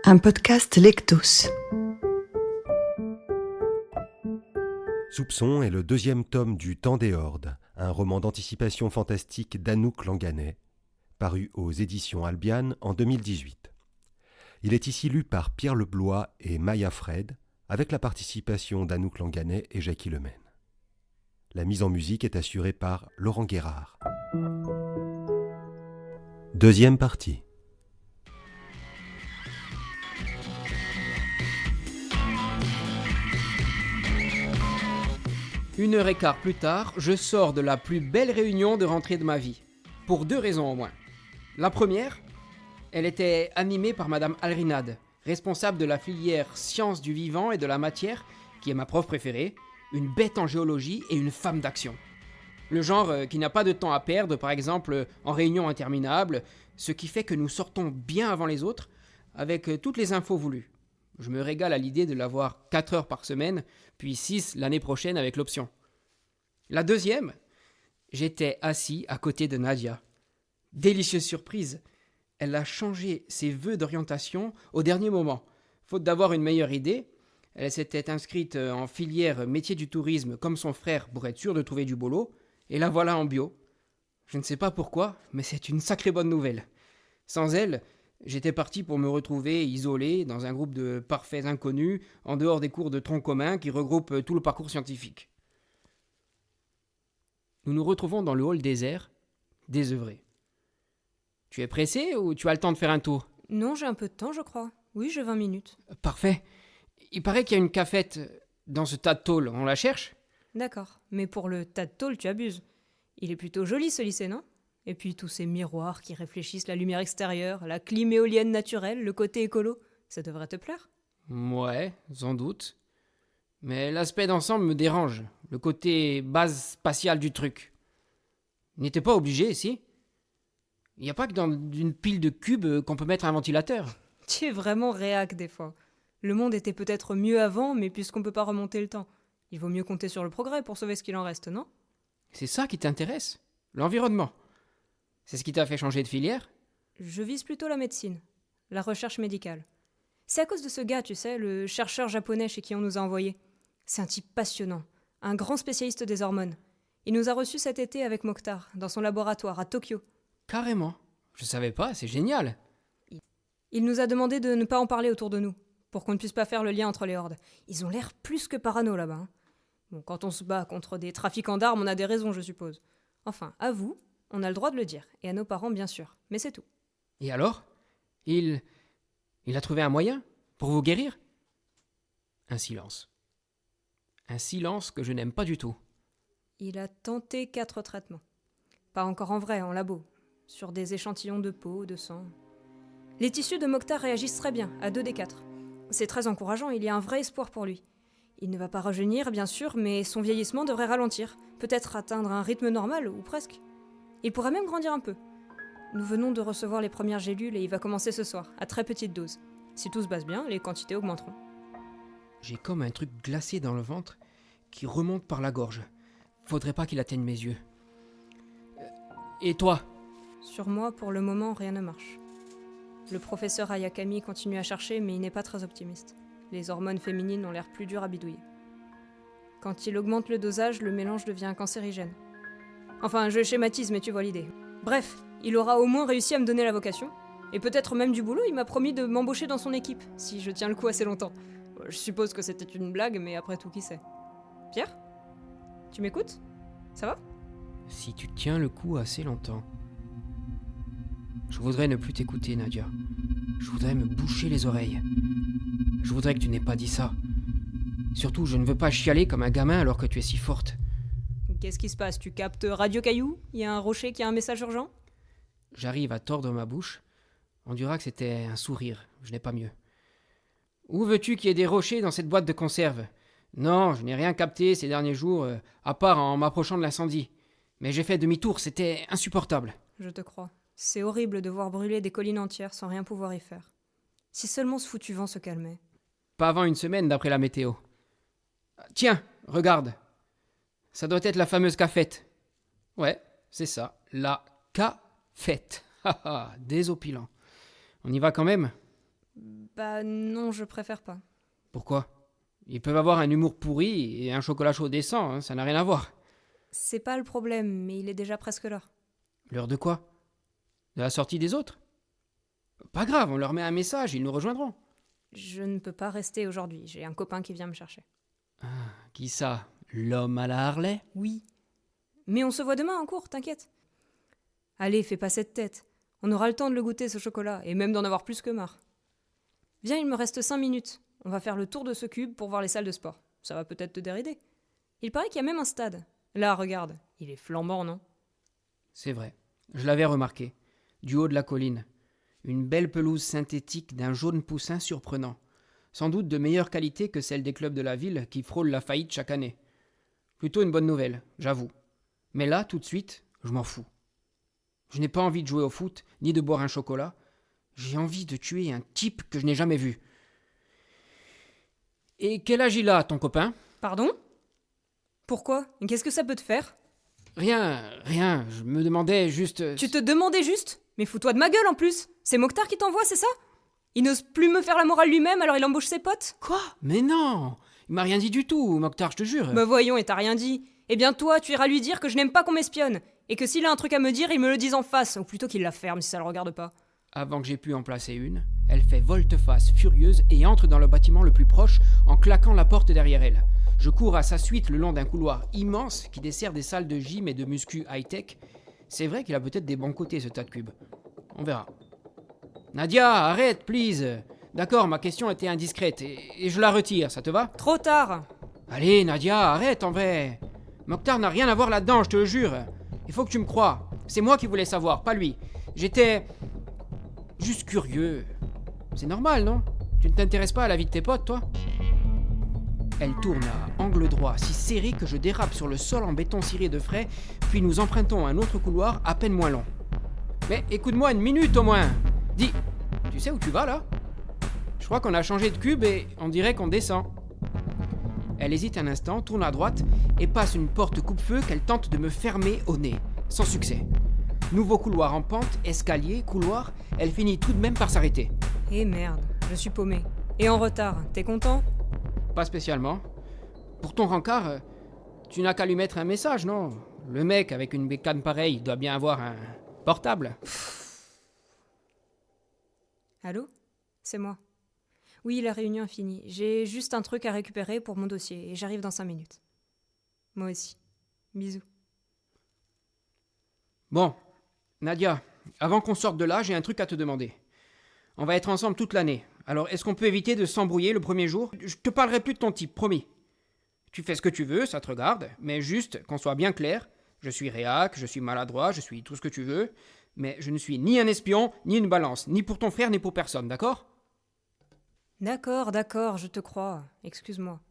Un podcast Lectos. Soupçon est le deuxième tome du Temps des Hordes, un roman d'anticipation fantastique d'Anouk Langanais, paru aux éditions Albiane en 2018. Il est ici lu par Pierre Leblois et Maya Fred, avec la participation d'Anouk Langanais et Jackie Lemaine. La mise en musique est assurée par Laurent Guérard. Deuxième partie. Une heure et quart plus tard, je sors de la plus belle réunion de rentrée de ma vie. Pour deux raisons au moins. La première, elle était animée par Madame Alrinade, responsable de la filière sciences du vivant et de la matière, qui est ma prof préférée, une bête en géologie et une femme d'action. Le genre qui n'a pas de temps à perdre, par exemple en réunion interminable, ce qui fait que nous sortons bien avant les autres, avec toutes les infos voulues. Je me régale à l'idée de l'avoir 4 heures par semaine, puis 6 l'année prochaine avec l'option. La deuxième, j'étais assis à côté de Nadia. Délicieuse surprise, elle a changé ses vœux d'orientation au dernier moment. Faute d'avoir une meilleure idée, elle s'était inscrite en filière métier du tourisme comme son frère pour être sûre de trouver du boulot, et la voilà en bio. Je ne sais pas pourquoi, mais c'est une sacrée bonne nouvelle. Sans elle, j'étais parti pour me retrouver isolé dans un groupe de parfaits inconnus, en dehors des cours de tronc commun qui regroupent tout le parcours scientifique. Nous nous retrouvons dans le hall désert, désœuvré. Tu es pressé ou tu as le temps de faire un tour ? Non, j'ai un peu de temps, je crois. Oui, j'ai 20 minutes. Parfait. Il paraît qu'il y a une cafette dans ce tas de tôle. On la cherche ? D'accord, mais pour le tas de tôle, tu abuses. Il est plutôt joli ce lycée, non ? Et puis tous ces miroirs qui réfléchissent la lumière extérieure, la clim éolienne naturelle, le côté écolo, ça devrait te plaire ? Ouais, sans doute. Mais l'aspect d'ensemble me dérange, le côté base spatiale du truc. N'était pas obligé, si ? Il n'y a pas que dans une pile de cubes qu'on peut mettre un ventilateur. Tu es vraiment réac des fois. Le monde était peut-être mieux avant, mais puisqu'on peut pas remonter le temps, il vaut mieux compter sur le progrès pour sauver ce qu'il en reste, non ? C'est ça qui t'intéresse ? L'environnement ? C'est ce qui t'a fait changer de filière ? Je vise plutôt la médecine, la recherche médicale. C'est à cause de ce gars, tu sais, le chercheur japonais chez qui on nous a envoyés. C'est un type passionnant, un grand spécialiste des hormones. Il nous a reçus cet été avec Mokhtar, dans son laboratoire à Tokyo. Carrément. Je savais pas, c'est génial. Il nous a demandé de ne pas en parler autour de nous, pour qu'on ne puisse pas faire le lien entre les hordes. Ils ont l'air plus que parano là-bas. Hein. Bon, quand on se bat contre des trafiquants d'armes, on a des raisons, je suppose. Enfin, à vous, on a le droit de le dire, et à nos parents, bien sûr. Mais c'est tout. Et alors ? Il a trouvé un moyen pour vous guérir ? Un silence. Un silence que je n'aime pas du tout. Il a tenté 4 traitements. Pas encore en vrai, en labo. Sur des échantillons de peau, de sang. Les tissus de Mokhtar réagissent très bien, à 2 des 4. C'est très encourageant, il y a un vrai espoir pour lui. Il ne va pas rajeunir, bien sûr, mais son vieillissement devrait ralentir. Peut-être atteindre un rythme normal, ou presque. Il pourrait même grandir un peu. Nous venons de recevoir les premières gélules et il va commencer ce soir, à très petite dose. Si tout se passe bien, les quantités augmenteront. J'ai comme un truc glacé dans le ventre qui remonte par la gorge. Faudrait pas qu'il atteigne mes yeux. Et toi ? Sur moi, pour le moment, rien ne marche. Le professeur Ayakami continue à chercher, mais il n'est pas très optimiste. Les hormones féminines ont l'air plus dures à bidouiller. Quand il augmente le dosage, le mélange devient cancérigène. Enfin, je schématise, mais tu vois l'idée. Bref, il aura au moins réussi à me donner la vocation. Et peut-être même du boulot, il m'a promis de m'embaucher dans son équipe, si je tiens le coup assez longtemps. Je suppose que c'était une blague, mais après tout, qui sait. Pierre ? Tu m'écoutes ? Ça va ? Si tu tiens le coup assez longtemps. Je voudrais ne plus t'écouter, Nadia. Je voudrais me boucher les oreilles. Je voudrais que tu n'aies pas dit ça. Surtout, je ne veux pas chialer comme un gamin alors que tu es si forte. Qu'est-ce qui se passe ? Tu captes Radio Caillou ? Il y a un rocher qui a un message urgent ? J'arrive à tordre ma bouche. On dira que c'était un sourire, je n'ai pas mieux. Où veux-tu qu'il y ait des rochers dans cette boîte de conserve ? Non, je n'ai rien capté ces derniers jours, à part en m'approchant de l'incendie. Mais j'ai fait demi-tour, c'était insupportable. Je te crois. C'est horrible de voir brûler des collines entières sans rien pouvoir y faire. Si seulement ce foutu vent se calmait. Pas avant une semaine d'après la météo. Tiens, regarde. Ça doit être la fameuse cafette. Ouais, c'est ça, la cafette. Haha, désopilant. On y va quand même ? Bah non, je préfère pas. Pourquoi? Ils peuvent avoir un humour pourri et un chocolat chaud décent, hein, ça n'a rien à voir. C'est pas le problème, mais il est déjà presque l'heure. L'heure de quoi? De la sortie des autres? Pas grave, on leur met un message, ils nous rejoindront. Je ne peux pas rester aujourd'hui, j'ai un copain qui vient me chercher. Qui ça? L'homme à la Harley? Oui. Mais on se voit demain en cours, t'inquiète. Allez, fais pas cette tête. On aura le temps de le goûter, ce chocolat, et même d'en avoir plus que marre. Viens, il me reste 5 minutes. On va faire le tour de ce cube pour voir les salles de sport. Ça va peut-être te dérider. Il paraît qu'il y a même un stade. Là, regarde, il est flambant, non? C'est vrai, je l'avais remarqué. Du haut de la colline. Une belle pelouse synthétique d'un jaune poussin surprenant. Sans doute de meilleure qualité que celle des clubs de la ville qui frôlent la faillite chaque année. Plutôt une bonne nouvelle, j'avoue. Mais là, tout de suite, je m'en fous. Je n'ai pas envie de jouer au foot, ni de boire un chocolat. J'ai envie de tuer un type que je n'ai jamais vu. Et quel âge il a, ton copain? Pardon? Pourquoi? Qu'est-ce que ça peut te faire? Rien, je me demandais juste... Tu te demandais juste? Mais fous-toi de ma gueule en plus! C'est Mokhtar qui t'envoie, c'est ça? Il n'ose plus me faire la morale lui-même, alors il embauche ses potes? Quoi? Mais non! Il m'a rien dit du tout, Mokhtar, je te jure. Bah voyons, et t'as rien dit. Eh bien toi, tu iras lui dire que je n'aime pas qu'on m'espionne. Et que s'il a un truc à me dire, il me le dise en face. Ou plutôt qu'il la ferme si ça le regarde pas. Avant que j'aie pu en placer une, elle fait volte-face furieuse et entre dans le bâtiment le plus proche en claquant la porte derrière elle. Je cours à sa suite le long d'un couloir immense qui dessert des salles de gym et de muscu high-tech. C'est vrai qu'il a peut-être des bons côtés, ce tas de cubes. On verra. Nadia, arrête, please. D'accord, ma question était indiscrète et je la retire, ça te va? Trop tard! Allez, Nadia, arrête en vrai. Mokhtar n'a rien à voir là-dedans, je te le jure. Il faut que tu me crois. C'est moi qui voulais savoir, pas lui. J'étais... juste curieux. C'est normal, non? Tu ne t'intéresses pas à la vie de tes potes, toi? Elle tourne à angle droit, si serré que je dérape sur le sol en béton ciré de frais, puis nous empruntons un autre couloir à peine moins long. Mais écoute-moi une minute au moins. Dis, tu sais où tu vas là? Je crois qu'on a changé de cube et on dirait qu'on descend. Elle hésite un instant, tourne à droite et passe une porte coupe-feu qu'elle tente de me fermer au nez. Sans succès. Nouveau couloir en pente, escalier, couloir, elle finit tout de même par s'arrêter. Eh merde, je suis paumé. Et en retard, t'es content? Pas spécialement. Pour ton rencard, tu n'as qu'à lui mettre un message, non? Le mec avec une bécane pareille doit bien avoir un portable. Allô? C'est moi. Oui, la réunion est finie. J'ai juste un truc à récupérer pour mon dossier et j'arrive dans 5 minutes. Moi aussi. Bisous. Bon, Nadia, avant qu'on sorte de là, j'ai un truc à te demander. On va être ensemble toute l'année. Alors, est-ce qu'on peut éviter de s'embrouiller le premier jour? Je te parlerai plus de ton type, promis. Tu fais ce que tu veux, ça te regarde, mais juste qu'on soit bien clair. Je suis réac, je suis maladroit, je suis tout ce que tu veux, mais je ne suis ni un espion, ni une balance, ni pour ton frère, ni pour personne, d'accord? D'accord, je te crois. Excuse-moi.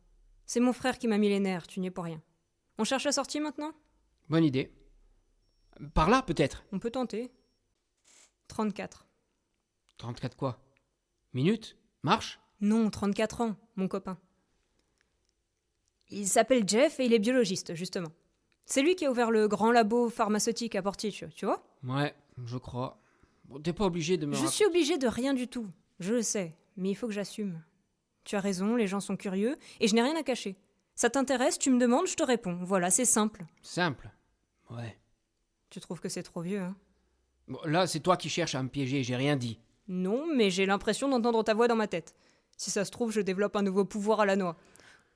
C'est mon frère qui m'a mis les nerfs, tu n'y es pour rien. On cherche la sortie maintenant? Bonne idée. Par là, peut-être? On peut tenter. 34. 34 quoi? Minutes? Marche? Non, 34 ans, mon copain. Il s'appelle Jeff et il est biologiste, justement. C'est lui qui a ouvert le grand labo pharmaceutique à Portich, tu vois? Ouais, je crois. Bon, t'es pas obligé de me... Je suis obligée de rien du tout. Je le sais, mais il faut que j'assume. Tu as raison, les gens sont curieux, et je n'ai rien à cacher. Ça t'intéresse, tu me demandes, je te réponds. Voilà, c'est simple. Simple? Ouais. Tu trouves que c'est trop vieux, hein? Bon, là, c'est toi qui cherches à me piéger, j'ai rien dit. Non, mais j'ai l'impression d'entendre ta voix dans ma tête. Si ça se trouve, je développe un nouveau pouvoir à la noix.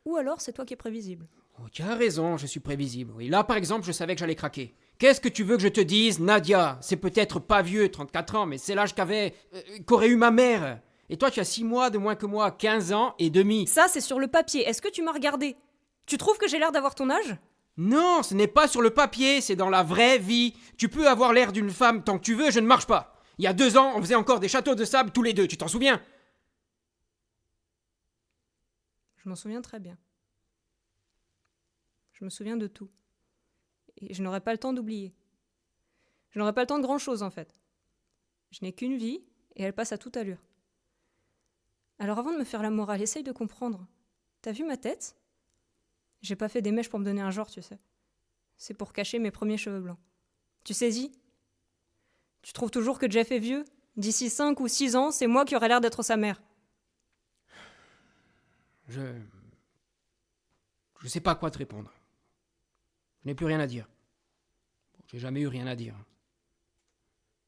Ou alors, c'est toi qui es prévisible. Oh, tu as raison, je suis prévisible. Oui, là, par exemple, je savais que j'allais craquer. Qu'est-ce que tu veux que je te dise, Nadia? C'est peut-être pas vieux, 34 ans, mais c'est l'âge qu'aurait eu ma mère. Et toi, tu as 6 mois de moins que moi, 15 ans et demi. Ça, c'est sur le papier. Est-ce que tu m'as regardé? Tu trouves que j'ai l'air d'avoir ton âge? Non, ce n'est pas sur le papier, c'est dans la vraie vie. Tu peux avoir l'air d'une femme tant que tu veux, je ne marche pas. Il y a 2 ans, on faisait encore des châteaux de sable tous les deux, tu t'en souviens? Je m'en souviens très bien. Je me souviens de tout. Et je n'aurai pas le temps d'oublier. Je n'aurai pas le temps de grand-chose, en fait. Je n'ai qu'une vie, et elle passe à toute allure. Alors avant de me faire la morale, essaye de comprendre. T'as vu ma tête? J'ai pas fait des mèches pour me donner un genre, tu sais. C'est pour cacher mes premiers cheveux blancs. Tu saisis? Tu trouves toujours que Jeff est vieux? D'ici 5 ou 6 ans, c'est moi qui aurai l'air d'être sa mère. Je sais pas quoi te répondre. Je n'ai plus rien à dire. J'ai jamais eu rien à dire.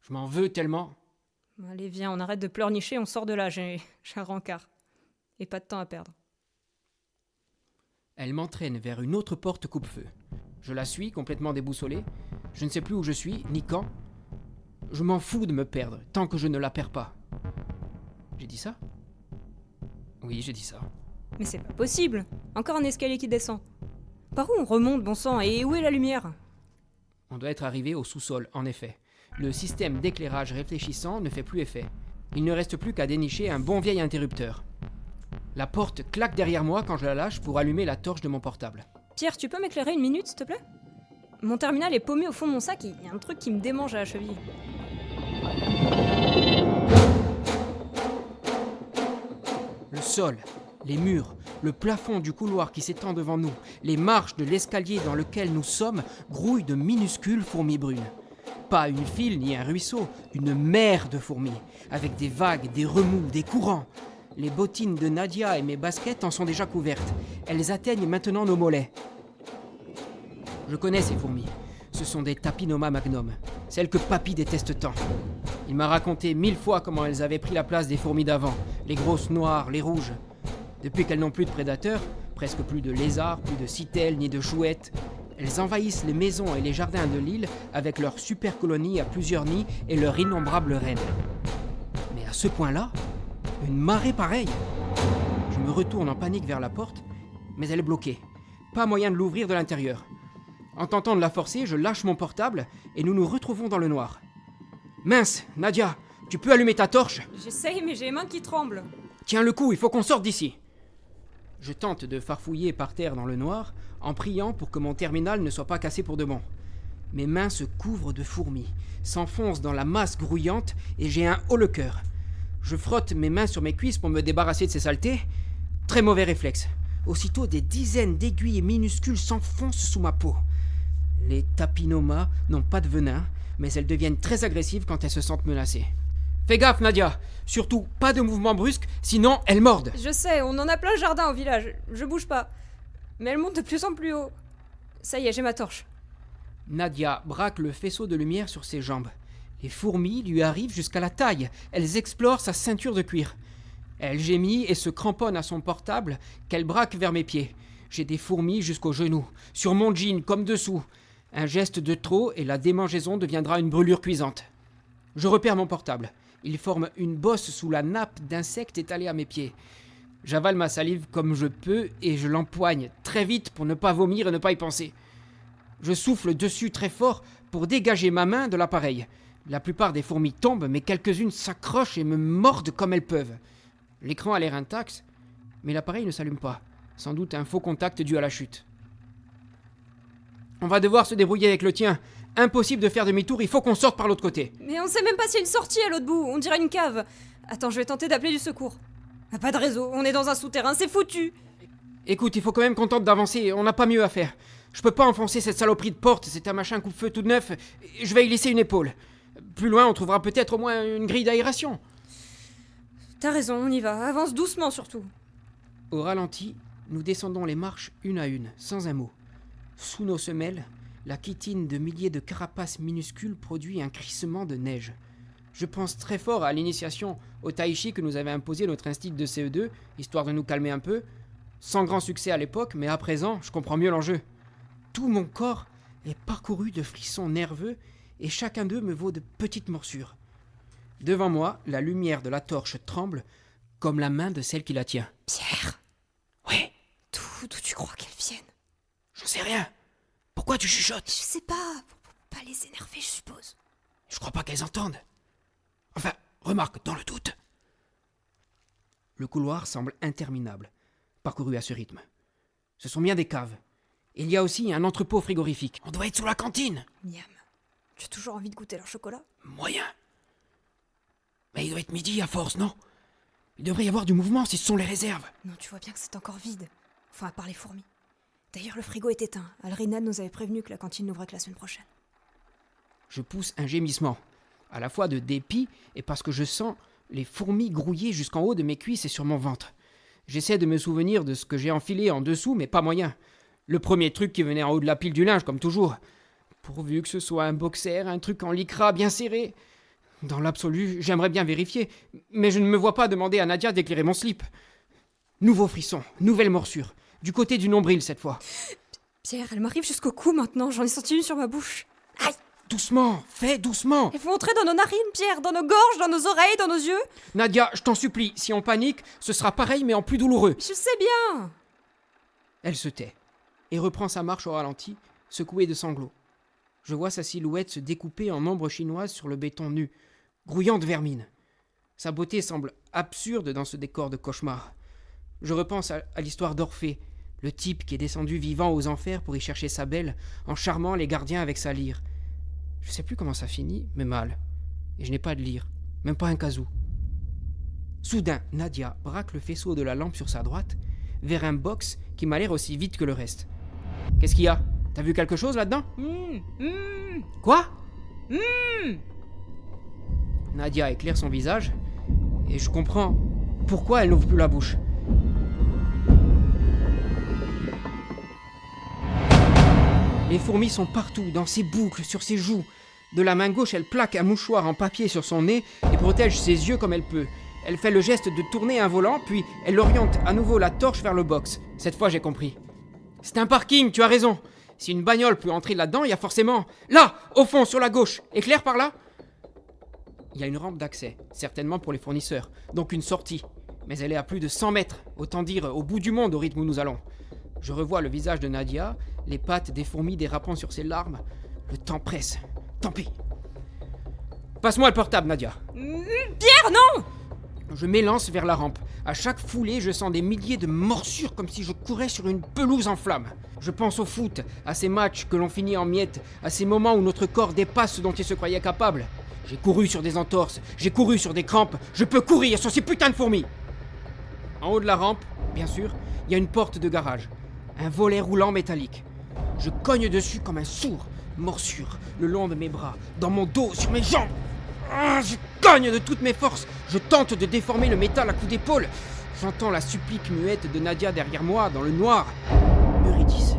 Je m'en veux tellement. Allez, viens, on arrête de pleurnicher, on sort de là, j'ai un rencard. Et pas de temps à perdre. Elle m'entraîne vers une autre porte coupe-feu. Je la suis, complètement déboussolé. Je ne sais plus où je suis, ni quand. Je m'en fous de me perdre, tant que je ne la perds pas. J'ai dit ça ? Oui, j'ai dit ça. Mais c'est pas possible. Encore un escalier qui descend. Par où on remonte, bon sang, et où est la lumière ? On doit être arrivé au sous-sol, en effet. Le système d'éclairage réfléchissant ne fait plus effet. Il ne reste plus qu'à dénicher un bon vieil interrupteur. La porte claque derrière moi quand je la lâche pour allumer la torche de mon portable. Pierre, tu peux m'éclairer une minute, s'il te plaît ? Mon terminal est paumé au fond de mon sac, il y a un truc qui me démange à la cheville. Le sol, les murs, le plafond du couloir qui s'étend devant nous, les marches de l'escalier dans lequel nous sommes grouillent de minuscules fourmis brunes. Pas une file ni un ruisseau, une mer de fourmis, avec des vagues, des remous, des courants. Les bottines de Nadia et mes baskets en sont déjà couvertes. Elles atteignent maintenant nos mollets. Je connais ces fourmis. Ce sont des Tapinoma magnum, celles que Papy déteste tant. Il m'a raconté 1000 fois comment elles avaient pris la place des fourmis d'avant, les grosses noires, les rouges. Depuis qu'elles n'ont plus de prédateurs, presque plus de lézards, plus de citelles ni de chouettes, elles envahissent les maisons et les jardins de l'île avec leurs super colonies à plusieurs nids et leurs innombrables reines. Mais à ce point-là, une marée pareille. Je me retourne en panique vers la porte, mais elle est bloquée. Pas moyen de l'ouvrir de l'intérieur. En tentant de la forcer, je lâche mon portable et nous nous retrouvons dans le noir. Mince, Nadia, tu peux allumer ta torche ? J'essaye, mais j'ai les mains qui tremblent. Tiens le coup, il faut qu'on sorte d'ici. Je tente de farfouiller par terre dans le noir, en priant pour que mon terminal ne soit pas cassé pour de bon. Mes mains se couvrent de fourmis, s'enfoncent dans la masse grouillante et j'ai un haut-le-cœur. Je frotte mes mains sur mes cuisses pour me débarrasser de ces saletés. Très mauvais réflexe. Aussitôt, des dizaines d'aiguilles minuscules s'enfoncent sous ma peau. Les Tapinomas n'ont pas de venin, mais elles deviennent très agressives quand elles se sentent menacées. Fais gaffe, Nadia. Surtout, pas de mouvement brusque, sinon elles mordent. Je sais, on en a plein le jardin au village. Je bouge pas. Mais elle monte de plus en plus haut. Ça y est, j'ai ma torche. Nadia braque le faisceau de lumière sur ses jambes. Les fourmis lui arrivent jusqu'à la taille. Elles explorent sa ceinture de cuir. Elle gémit et se cramponne à son portable qu'elle braque vers mes pieds. J'ai des fourmis jusqu'aux genoux, sur mon jean comme dessous. Un geste de trop et la démangeaison deviendra une brûlure cuisante. Je repère mon portable. Il forme une bosse sous la nappe d'insectes étalée à mes pieds. J'avale ma salive comme je peux et je l'empoigne très vite pour ne pas vomir et ne pas y penser. Je souffle dessus très fort pour dégager ma main de l'appareil. La plupart des fourmis tombent, mais quelques-unes s'accrochent et me mordent comme elles peuvent. L'écran a l'air intact, mais l'appareil ne s'allume pas. Sans doute un faux contact dû à la chute. On va devoir se débrouiller avec le tien. Impossible de faire demi-tour, il faut qu'on sorte par l'autre côté. Mais on sait même pas s'il y a une sortie à l'autre bout, on dirait une cave. Attends, je vais tenter d'appeler du secours. Ah, pas de réseau, on est dans un souterrain, c'est foutu. Écoute, il faut quand même qu'on tente d'avancer, on n'a pas mieux à faire. Je peux pas enfoncer cette saloperie de porte, c'est un machin coupe-feu tout neuf, je vais y laisser une épaule. Plus loin, on trouvera peut-être au moins une grille d'aération. T'as raison, on y va, avance doucement surtout. Au ralenti, nous descendons les marches une à une, sans un mot. Sous nos semelles, la chitine de milliers de carapaces minuscules produit un crissement de neige. Je pense très fort à l'initiation au tai chi que nous avait imposé notre institut de CE2, histoire de nous calmer un peu. Sans grand succès à l'époque, mais à présent, je comprends mieux l'enjeu. Tout mon corps est parcouru de frissons nerveux et chacun d'eux me vaut de petites morsures. Devant moi, la lumière de la torche tremble comme la main de celle qui la tient. Pierre, Oui, d'où tu crois qu'elles viennent? j'en sais rien. Pourquoi tu chuchotes? Je sais pas, pour pas les énerver, je suppose. Je crois pas qu'elles entendent. Enfin, remarque, dans le doute. Le couloir semble interminable, parcouru à ce rythme. Ce sont bien des caves. Il y a aussi un entrepôt frigorifique. On doit être sous la cantine. Miam, tu as toujours envie de goûter leur chocolat? Moyen. Mais il doit être midi à force, non? Il devrait y avoir du mouvement si ce sont les réserves. Non, tu vois bien que c'est encore vide. Enfin, à part les fourmis. D'ailleurs, le frigo est éteint. Alrinad nous avait prévenu que la cantine n'ouvrait que la semaine prochaine. Je pousse un gémissement. à la fois de dépit et parce que je sens les fourmis grouiller jusqu'en haut de mes cuisses et sur mon ventre. J'essaie de me souvenir de ce que j'ai enfilé en dessous, mais pas moyen. Le premier truc qui venait en haut de la pile du linge, comme toujours. Pourvu que ce soit un boxer, un truc en lycra bien serré. Dans l'absolu, j'aimerais bien vérifier, mais je ne me vois pas demander à Nadia d'éclairer mon slip. Nouveau frisson, nouvelle morsure. Du côté du nombril cette fois. Pierre, elle m'arrive jusqu'au cou maintenant, j'en ai senti une sur ma bouche. Aïe! Doucement, fais doucement. Elle faut entrer dans nos narines, Pierre, dans nos gorges, dans nos oreilles, dans nos yeux. Nadia, je t'en supplie, si on panique, ce sera pareil mais en plus douloureux. Je sais bien. Elle se tait et reprend sa marche au ralenti, secouée de sanglots. Je vois sa silhouette se découper en ombre chinoise sur le béton nu, grouillant de vermine. Sa beauté semble absurde dans ce décor de cauchemar. Je repense à l'histoire d'Orphée, le type qui est descendu vivant aux enfers pour y chercher sa belle, en charmant les gardiens avec sa lyre. Je sais plus comment ça finit, mais mal. Et je n'ai pas de lyre, même pas un casou. Soudain, Nadia braque le faisceau de la lampe sur sa droite, vers un box qui m'a l'air aussi vide que le reste. Qu'est-ce qu'il y a ? T'as vu quelque chose là-dedans ? Quoi ? Nadia éclaire son visage, et je comprends pourquoi elle n'ouvre plus la bouche. Les fourmis sont partout, dans ses boucles, sur ses joues. De la main gauche, elle plaque un mouchoir en papier sur son nez et protège ses yeux comme elle peut. Elle fait le geste de tourner un volant, puis elle oriente à nouveau la torche vers le box. Cette fois, j'ai compris. C'est un parking, tu as raison. Si une bagnole peut entrer là-dedans, il y a forcément... Là, au fond, sur la gauche. Éclair par là ? Il y a une rampe d'accès, certainement pour les fournisseurs, donc une sortie. Mais elle est à plus de 100 mètres, autant dire au bout du monde au rythme où nous allons. Je revois le visage de Nadia, les pattes des fourmis dérapant sur ses larmes. Le temps presse. Tant pis. Passe-moi le portable, Nadia. Pierre, non! Je m'élance vers la rampe. À chaque foulée, je sens des milliers de morsures comme si je courais sur une pelouse en flammes. Je pense au foot, à ces matchs que l'on finit en miettes, à ces moments où notre corps dépasse ce dont il se croyait capable. J'ai couru sur des entorses, j'ai couru sur des crampes, je peux courir sur ces putains de fourmis. En haut de la rampe, bien sûr, il y a une porte de garage. Un volet roulant métallique. Je cogne dessus comme un sourd. Morsure, le long de mes bras, dans mon dos, sur mes jambes. Je cogne de toutes mes forces. Je tente de déformer le métal à coups d'épaule. J'entends la supplique muette de Nadia derrière moi, dans le noir. Eurydice.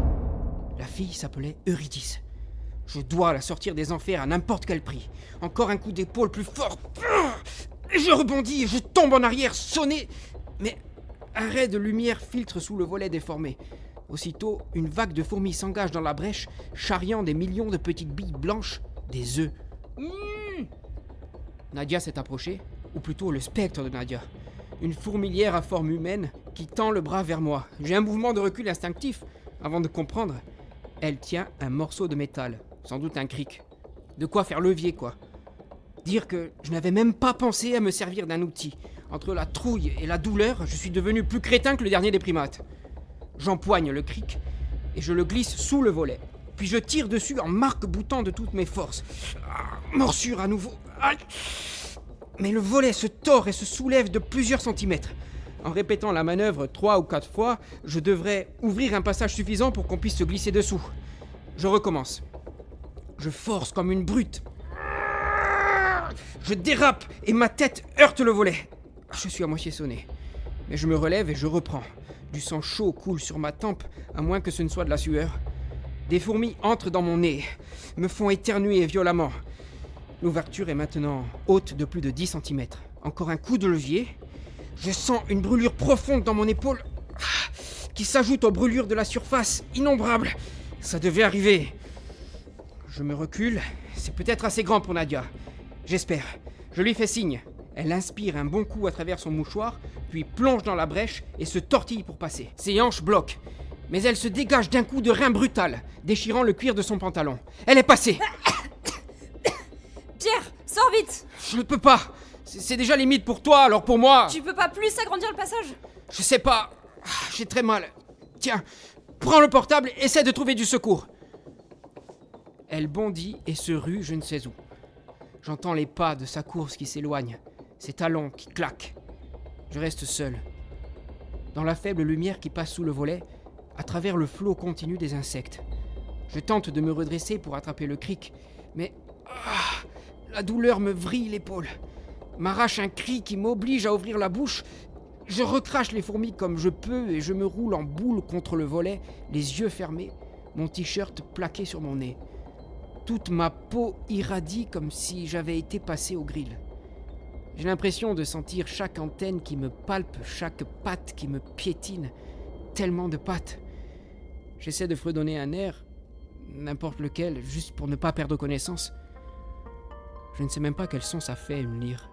La fille s'appelait Eurydice. Je dois la sortir des enfers à n'importe quel prix. Encore un coup d'épaule plus fort. Je rebondis et je tombe en arrière, sonné. Mais un ray de lumière filtre sous le volet déformé. Aussitôt, une vague de fourmis s'engage dans la brèche, charriant des millions de petites billes blanches, des œufs. Nadia s'est approchée, ou plutôt le spectre de Nadia. Une fourmilière à forme humaine qui tend le bras vers moi. J'ai un mouvement de recul instinctif avant de comprendre. Elle tient un morceau de métal, sans doute un cric. De quoi faire levier, quoi. Dire que je n'avais même pas pensé à me servir d'un outil. Entre la trouille et la douleur, je suis devenu plus crétin que le dernier des primates. J'empoigne le cric et je le glisse sous le volet. Puis je tire dessus en marc-boutant de toutes mes forces. Morsure à nouveau. Aïe. Mais le volet se tord et se soulève de plusieurs centimètres. En répétant la manœuvre 3 ou 4 fois, je devrais ouvrir un passage suffisant pour qu'on puisse se glisser dessous. Je recommence. Je force comme une brute. Je dérape et ma tête heurte le volet. Je suis à moitié sonné. Mais je me relève et je reprends. Du sang chaud coule sur ma tempe, à moins que ce ne soit de la sueur. Des fourmis entrent dans mon nez, me font éternuer violemment. L'ouverture est maintenant haute de plus de 10 cm. Encore un coup de levier. Je sens une brûlure profonde dans mon épaule, qui s'ajoute aux brûlures de la surface, innombrables. Ça devait arriver. Je me recule. C'est peut-être assez grand pour Nadia. J'espère. Je lui fais signe. Elle inspire un bon coup à travers son mouchoir, puis plonge dans la brèche et se tortille pour passer. Ses hanches bloquent, mais elle se dégage d'un coup de rein brutal, déchirant le cuir de son pantalon. Elle est passée. Pierre, sors vite! Je ne peux pas. C'est déjà limite pour toi, alors pour moi... Tu peux pas plus agrandir le passage? Je sais pas. J'ai très mal. Tiens, prends le portable et essaie de trouver du secours. Elle bondit et se rue je ne sais où. J'entends les pas de sa course qui s'éloignent, ses talons qui claquent. Je reste seul. Dans la faible lumière qui passe sous le volet, à travers le flot continu des insectes. Je tente de me redresser pour attraper le cric, mais La douleur me vrille l'épaule, m'arrache un cri qui m'oblige à ouvrir la bouche. Je recrache les fourmis comme je peux et je me roule en boule contre le volet, les yeux fermés, mon t-shirt plaqué sur mon nez. Toute ma peau irradie comme si j'avais été passé au grill. J'ai l'impression de sentir chaque antenne qui me palpe, chaque patte qui me piétine. Tellement de pattes. J'essaie de fredonner un air, n'importe lequel, juste pour ne pas perdre connaissance. Je ne sais même pas quel son ça fait, une lyre.